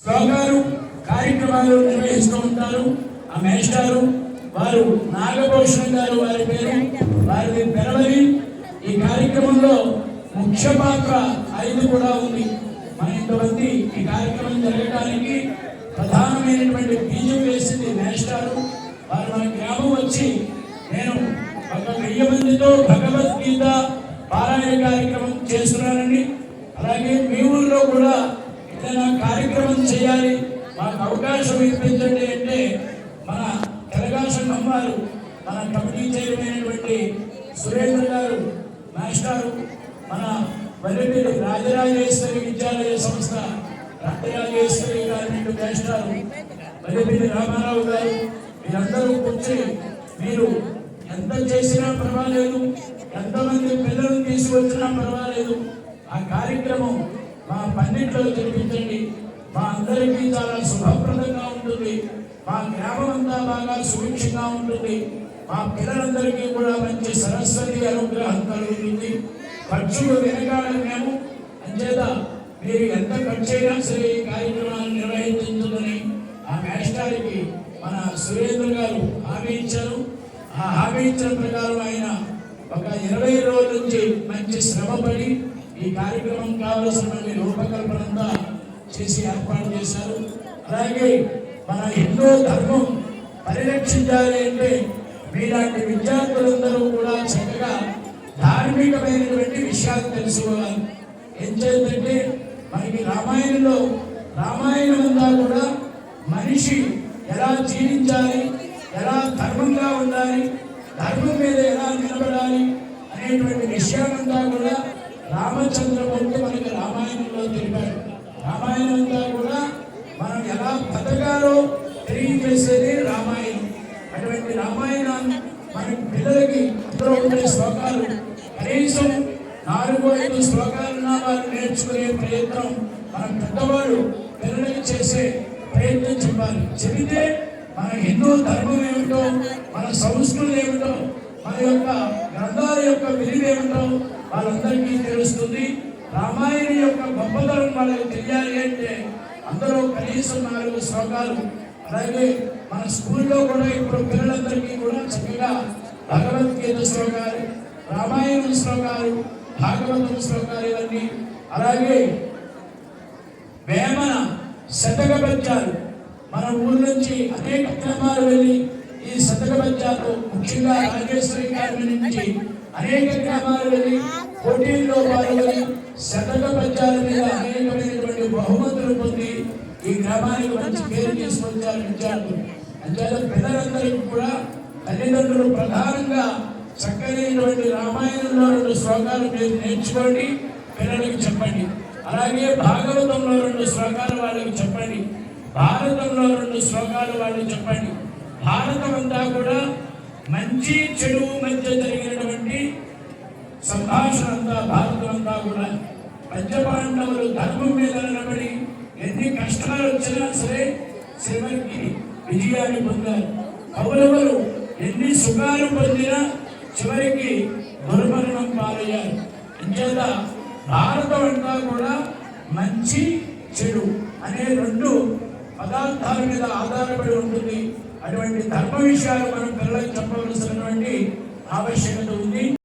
శ్లోకాలు కార్యక్రమాలు నిర్వహిస్తూ ఉంటారు. ఆ మేస్టారు వారు నాగభూషణం గారు వారి పేరు, వారిని తెరవని ఈ కార్యక్రమంలో ముఖ్య పాత్ర ఐదు కూడా ఉంది. మన ఇంతమంది ఈ కార్యక్రమం జరగడానికి ప్రధానమైనటువంటి బీజం వేసింది మేస్టారు. వారు మన గ్రామం వచ్చి నేను ఒక 1000 మందితో భగవద్గీత పారాయణ కార్యక్రమం చేస్తున్నానండి. అలాగే మీ ఊళ్ళో కూడా ఏదైనా కార్యక్రమం చేయాలి, మాకు అవకాశం ఇప్పించండి అంటే మన తెలంగాణ సంఘం వారు, మన కమిటీ చైర్మన్ సురేంద్ర గారు మాస్టారు, మన వల్లెపల్లి రాజరాజేశ్వరి విద్యాలయ సంస్థ రాజరాజేశ్వరి గారి మాస్టారు వల్లెపల్లి రామారావు గారు, మీరందరూ కూర్చొని మీరు ఎంత చేసినా పర్వాలేదు, ఎంతమంది పిల్లలను తీసుకొచ్చినా పర్వాలేదు, ఆ కార్యక్రమం మా పన్నెంట్లో జరిపించండి. మా అందరికీ చాలా శుభప్రదంగా ఉంటుంది, మా గ్రామం అంతా బాగా సుభిక్షంగా ఉంటుంది, మా పిల్లలందరికీ కూడా మంచి సరస్వతి అనుగ్రహం కలుగుతుంది. ఖర్చులు వెనకాల మేము అంచేత మీరు ఎంత ఖర్చు అయినా సరే ఈ కార్యక్రమాన్ని నిర్వహించుతుందని ఆ మేస్టారికి మన సురేంద్ర గారు హామీ ఇచ్చారు. ఆ హామీ ఇచ్చిన ప్రకారం ఆయన ఒక 20 రోజుల నుంచి మంచి శ్రమపడి ఈ కార్యక్రమం కావలసినటువంటి రూపకల్పనంతా చేసి ఏర్పాటు చేశారు. అలాగే మన హిందూ ధర్మం పరిరక్షించాలి అంటే మీలాంటి విద్యార్థులందరూ కూడా చక్కగా ధార్మికమైనటువంటి విషయాలు తెలుసుకోవాలి. ఏం చేద్దంటే మనకి రామాయణంలో రామాయణం అంతా కూడా మనిషి ఎలా జీవించాలి, ఎలా ధర్మంగా ఉండాలి, ధర్మం మీద ఎలా నిలబడాలి అనేటువంటి విషయాలంతా కూడా రామచంద్రమూర్తి మనకి రామాయణంలో తెలిపాడు. రామాయణం అంతా కూడా మనం ఎలా బతకాలో తెలియజేసేది రామాయణం. అటువంటి రామాయణాన్ని మన పిల్లలకి అందరూ ఉండే శ్లోకాలు కనీసం 4-5 శ్లోకాలన్నా వారు నేర్చుకునే ప్రయత్నం మన పెద్దవాళ్ళు పిల్లలకి చేసే ప్రయత్నం చెప్పాలి. చెబితే మన హిందూ ధర్మం ఏమిటో, మన సంస్కృతి ఏమిటో, మన యొక్క గ్రంథాల యొక్క విలువ ఏమిటో వాళ్ళందరికీ తెలుస్తుంది. రామాయణం యొక్క గొప్పతనం వాళ్ళకి తెలియాలి అంటే అందరూ కనీసం 4 శ్లోకాలు. అలాగే మన స్కూల్లో కూడా ఇప్పుడు పిల్లలందరికీ కూడా చక్కగా భగవద్గీత శ్లోకాలు, రామాయణం శ్లోకాలు, భాగవతం శ్లోకాలు ఇవన్నీ, అలాగే వేమన శతక పద్యాలు మన ఊరు నుంచి అనేక గ్రామాలు వెళ్ళి ఈ శతక పద్యాలు ముఖ్యంగా రాజేశ్వరి గారి నుంచి అనేక గ్రామాలు వెళ్ళి పోటీల్లో పాల్గొని శతక పద్యాల మీద అనేకమైనటువంటి బహుమతులు పొంది ఈ గ్రామానికి మంచి పేరు తీసుకొచ్చారు విద్యార్థులు. అంచేత పిల్లలందరికీ కూడా తల్లిదండ్రులు ప్రధానంగా చక్కనైనటువంటి రామాయణంలో 2 శ్లోకాలు మీరు నేర్చుకోండి, పిల్లలకి చెప్పండి. అలాగే భాగవతంలో 2 శ్లోకాలు వాళ్ళకి చెప్పండి, భారతంలో 2 శ్లోకాలు వాళ్ళకి చెప్పండి. భారతం అంతా కూడా మంచి చెడు మధ్య జరిగినటువంటి సంభాషణ అంతా భారతం అంతా కూడా. పంచపాండవులు ధర్మం మీద నిలబడి ఎన్ని కష్టాలు వచ్చినా సరే చివరికి విజయాన్ని పొందారు. కౌరవులు ఎన్ని సుఖాలు పొందినా చివరికి దుర్మరణం పాలయ్యారు. అంచేత భారతం అంతా కూడా మంచి చెడు అనే 2 పదార్థాల మీద ఆధారపడి ఉంటుంది. అటువంటి ధర్మ విషయాలు మనం పిల్లలకు చెప్పవలసినటువంటి ఆవశ్యకత ఉంది.